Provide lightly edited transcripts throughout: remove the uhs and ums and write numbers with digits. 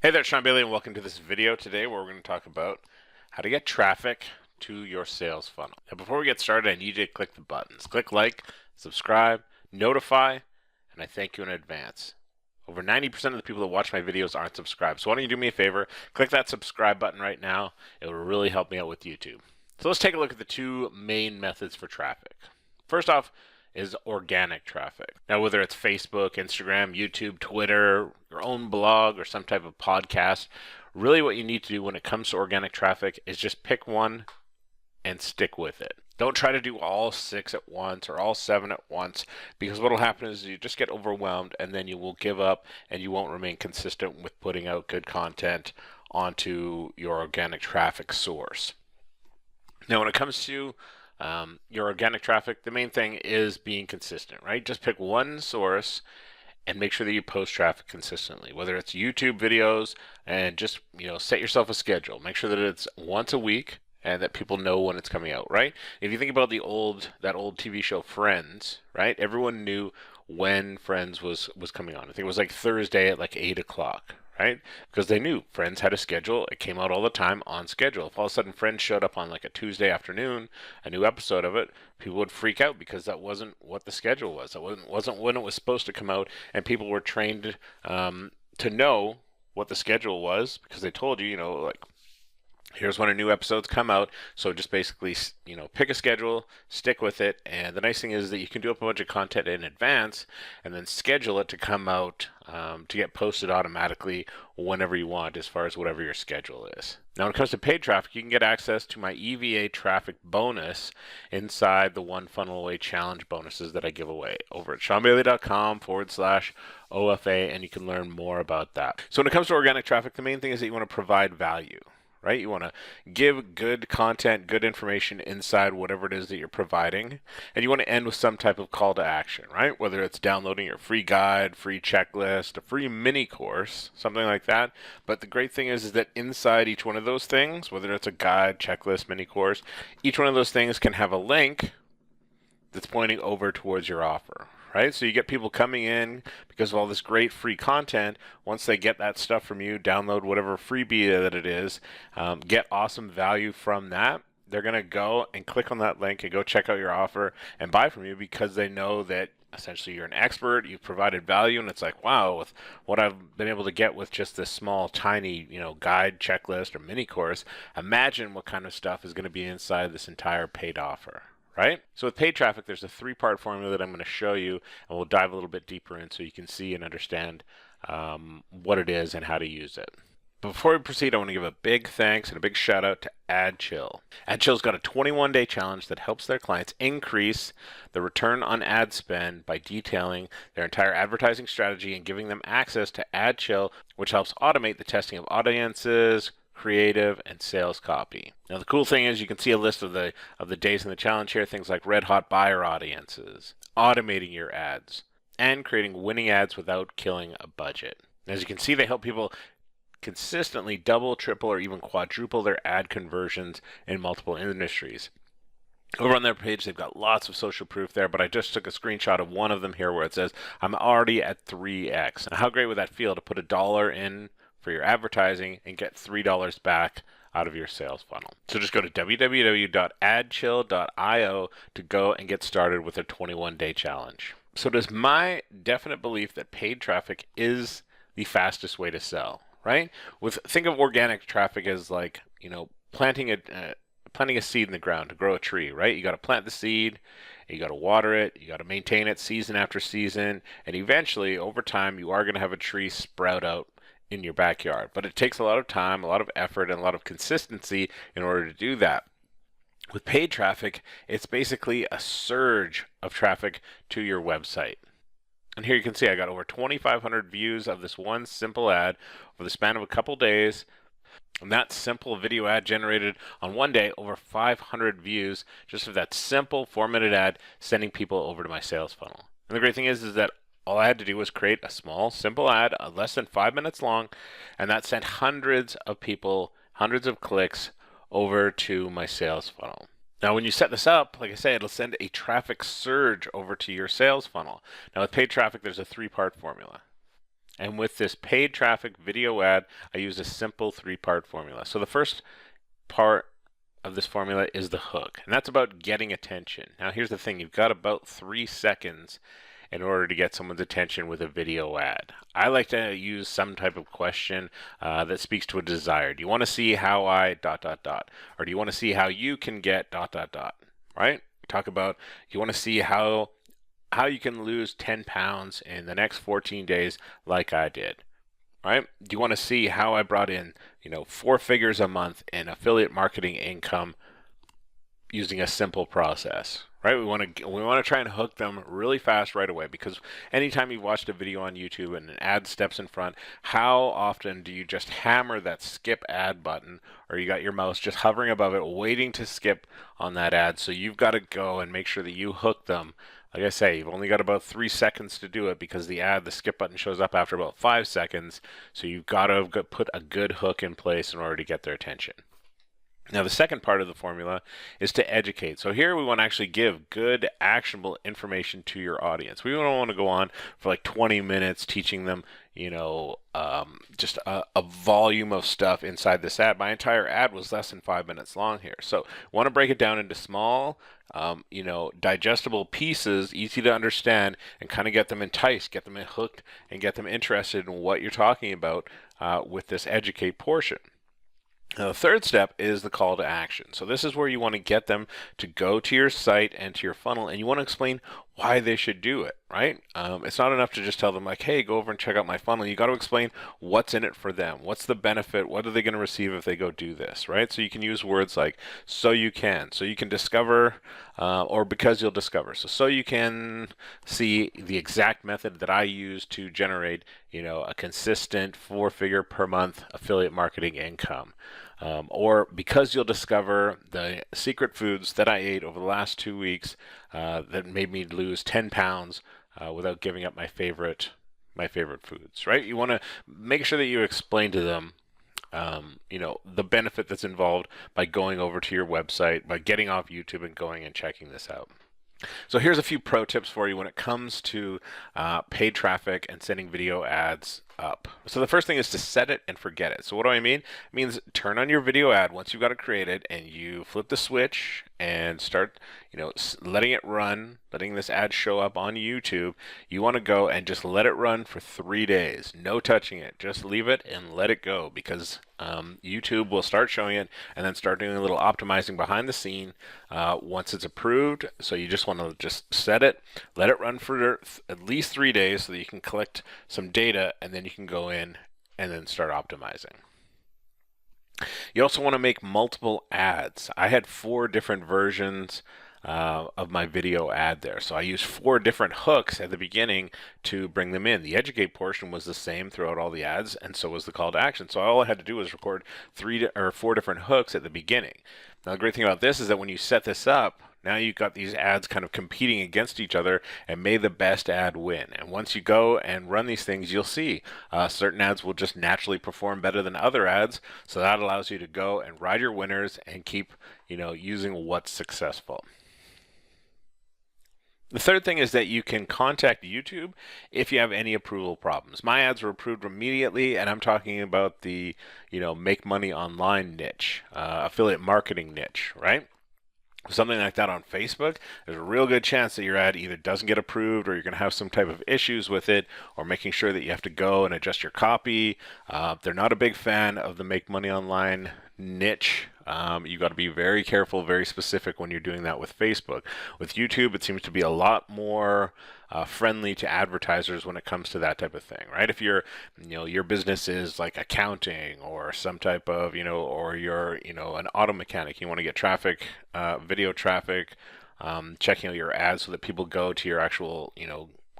Hey there, Shawn Bayley, and welcome to this video today where we're going to talk about how to get traffic to your sales funnel. Now, before we get started, I need you to click the buttons. Click like, subscribe, notify, and I thank you in advance. Over 90% of the people that watch my videos aren't subscribed. So why don't you do me a favor, click that subscribe button right now. It will really help me out with YouTube. So let's take a look at the two main methods for traffic. First off, is organic traffic. Now, whether it's Facebook, Instagram, YouTube, Twitter, your own blog, or some type of podcast, really what you need to do when it comes to organic traffic is just pick one and stick with it. Don't try to do all 6 at once or all 7 at once, because what will happen is you just get overwhelmed and then you will give up and you won't remain consistent with putting out good content onto your organic traffic source. Now, when it comes to your organic traffic, the main thing is being consistent, right? Just pick one source and make sure that you post traffic consistently, whether it's YouTube videos, and just, set yourself a schedule. Make sure that it's once a week and that people know when it's coming out, right? If you think about that old TV show Friends, right? Everyone knew when Friends was coming on. I think it was like Thursday at like 8 o'clock, right? Because they knew Friends had a schedule. It came out all the time on schedule. If all of a sudden Friends showed up on like a Tuesday afternoon, a new episode of it, people would freak out because that wasn't what the schedule was. That wasn't when it was supposed to come out, and people were trained to know what the schedule was because they told you, like, here's when a new episodes come out. So just basically, pick a schedule, stick with it. And the nice thing is that you can do up a bunch of content in advance and then schedule it to come out to get posted automatically whenever you want, as far as whatever your schedule is. Now, when it comes to paid traffic, you can get access to my EVA traffic bonus inside the One Funnel Away Challenge bonuses that I give away over at ShawnBayley.com/OFA, and you can learn more about that. So when it comes to organic traffic, the main thing is that you want to provide value. Right? You want to give good content, good information inside whatever it is that you're providing, and you want to end with some type of call to action, right? Whether it's downloading your free guide, free checklist, a free mini course, something like that. But the great thing is that inside each one of those things, whether it's a guide, checklist, mini course, each one of those things can have a link that's pointing over towards your offer. Right? So you get people coming in because of all this great free content. Once they get that stuff from you, download whatever freebie that it is, get awesome value from that, they're going to go and click on that link and go check out your offer and buy from you because they know that essentially you're an expert, you've provided value, and it's like, wow, with what I've been able to get with just this small, tiny, guide, checklist, or mini course, imagine what kind of stuff is going to be inside this entire paid offer. Right? So with paid traffic, there's a 3-part formula that I'm going to show you, and we'll dive a little bit deeper in so you can see and understand what it is and how to use it. But before we proceed, I want to give a big thanks and a big shout out to AdChill. AdChill's got a 21-day challenge that helps their clients increase the return on ad spend by detailing their entire advertising strategy and giving them access to AdChill, which helps automate the testing of audiences, creative, and sales copy. Now, the cool thing is you can see a list of the days in the challenge here, things like red hot buyer audiences, automating your ads, and creating winning ads without killing a budget. As you can see, they help people consistently double, triple, or even quadruple their ad conversions in multiple industries. Over on their page, they've got lots of social proof there, but I just took a screenshot of one of them here where it says, I'm already at 3x. Now, how great would that feel to put $1 in for your advertising and get $3 back out of your sales funnel? So just go to www.adchill.io to go and get started with a 21-day challenge. So it is my definite belief that paid traffic is the fastest way to sell, right? Think of organic traffic as like, planting a seed in the ground to grow a tree, right? You got to plant the seed, you got to water it, you got to maintain it season after season, and eventually over time you are going to have a tree sprout out in your backyard. But it takes a lot of time, a lot of effort, and a lot of consistency in order to do that. With paid traffic, it's basically a surge of traffic to your website. And here you can see I got over 2,500 views of this one simple ad over the span of a couple days. And that simple video ad generated on one day over 500 views just of that simple 4-minute ad, sending people over to my sales funnel. And the great thing is that all I had to do was create a small, simple ad, less than 5 minutes long, and that sent hundreds of people, hundreds of clicks over to my sales funnel. Now, when you set this up, like I say, it'll send a traffic surge over to your sales funnel. Now, with paid traffic, there's a 3-part formula. And with this paid traffic video ad, I use a simple three-part formula. So the first part of this formula is the hook, and that's about getting attention. Now here's the thing, you've got about 3 seconds in order to get someone's attention with a video ad. I like to use some type of question that speaks to a desire. Do you want to see how I ... or do you want to see how you can get ... right? Talk about, you want to see how you can lose 10 pounds in the next 14 days like I did. Right? Do you want to see how I brought in, 4 figures a month in affiliate marketing income using a simple process? Right? We want to try and hook them really fast right away, because anytime you've watched a video on YouTube and an ad steps in front, how often do you just hammer that skip ad button, or you got your mouse just hovering above it waiting to skip on that ad? So you've got to go and make sure that you hook them. Like I say, you've only got about 3 seconds to do it, because the skip button shows up after about 5 seconds. So you've got to put a good hook in place in order to get their attention. Now, the second part of the formula is to educate. So here we want to actually give good, actionable information to your audience. We don't want to go on for like 20 minutes teaching them, just a volume of stuff inside this ad. My entire ad was less than 5 minutes long here. So we want to break it down into small, digestible pieces, easy to understand, and kind of get them enticed, get them hooked, and get them interested in what you're talking about with this educate portion. Now, the third step is the call to action. So this is where you want to get them to go to your site and to your funnel, and you want to explain why they should do it, right? It's not enough to just tell them like, hey, go over and check out my funnel. You got to explain what's in it for them. What's the benefit? What are they going to receive if they go do this, right? So you can use words like so you can discover, or because you'll discover. So you can see the exact method that I use to generate, a consistent 4-figure per month affiliate marketing income. Or because you'll discover the secret foods that I ate over the last 2 weeks that made me lose 10 pounds without giving up my favorite foods, right? You want to make sure that you explain to them the benefit that's involved by going over to your website, by getting off YouTube and going and checking this out. So here's a few pro tips for you when it comes to paid traffic and sending video ads up. So the first thing is to set it and forget it. So what do I mean? It means turn on your video ad once you've got it created, and you flip the switch and start, letting it run, letting this ad show up on YouTube. You want to go and just let it run for 3 days. No touching it. Just leave it and let it go, because YouTube will start showing it and then start doing a little optimizing behind the scene once it's approved. So you just want to just set it, let it run for at least 3 days so that you can collect some data, and then you can go in and then start optimizing. You also want to make multiple ads. I had 4 different versions of my video ad there. So I used 4 different hooks at the beginning to bring them in. The educate portion was the same throughout all the ads, and so was the call to action. So all I had to do was record 3 or 4 different hooks at the beginning. Now the great thing about this is that when you set this up, now you've got these ads kind of competing against each other, and may the best ad win. And once you go and run these things, you'll see certain ads will just naturally perform better than other ads. So that allows you to go and ride your winners and keep, using what's successful. The third thing is that you can contact YouTube if you have any approval problems. My ads were approved immediately, and I'm talking about the, make money online niche, affiliate marketing niche, right? Something like that on Facebook, there's a real good chance that your ad either doesn't get approved, or you're going to have some type of issues with it, or making sure that you have to go and adjust your copy. They're not a big fan of the make money online niche. You got to be very careful, very specific when you're doing that with Facebook. With YouTube, it seems to be a lot more friendly to advertisers when it comes to that type of thing, right? If your business is like accounting or some type of, or you're, an auto mechanic, you want to get traffic, video traffic, checking out your ads so that people go to your actual,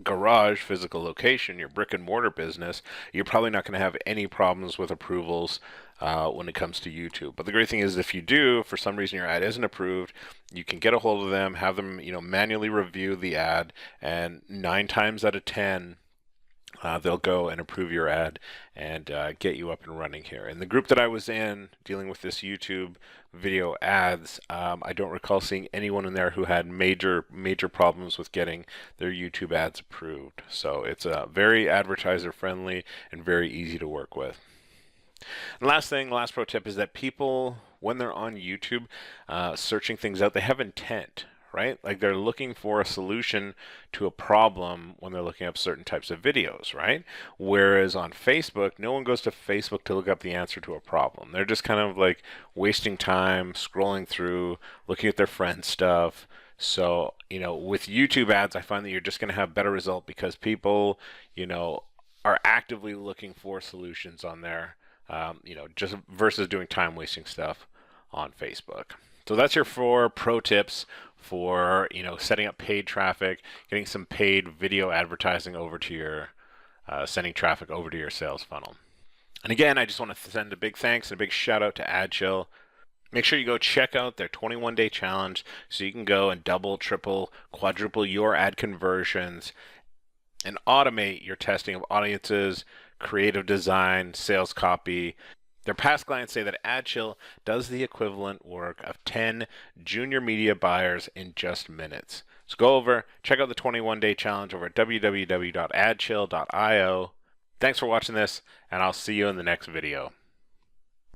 garage, physical location, your brick and mortar business, you're probably not going to have any problems with approvals when it comes to YouTube. But the great thing is, if you do, for some reason your ad isn't approved, you can get a hold of them, have them, manually review the ad, and 9 times out of 10, they'll go and approve your ad and get you up and running here. In the group that I was in dealing with this YouTube video ads, I don't recall seeing anyone in there who had major problems with getting their YouTube ads approved. So it's very advertiser friendly and very easy to work with. And last pro tip is that people, when they're on YouTube searching things out, they have intent, right? Like they're looking for a solution to a problem when they're looking up certain types of videos, right? Whereas on Facebook, no one goes to Facebook to look up the answer to a problem. They're just kind of like wasting time scrolling through, looking at their friends' stuff. So, with YouTube ads, I find that you're just going to have better result because people, are actively looking for solutions on there, just versus doing time wasting stuff on Facebook. So that's your 4 pro tips for, setting up paid traffic, getting some paid video advertising over to your, sending traffic over to your sales funnel. And again, I just want to send a big thanks and a big shout out to AdChill. Make sure you go check out their 21-day challenge so you can go and double, triple, quadruple your ad conversions and automate your testing of audiences, creative design, sales copy. Their past clients say that AdChill does the equivalent work of 10 junior media buyers in just minutes. So go over, check out the 21-day challenge over at www.adchill.io. Thanks for watching this, and I'll see you in the next video.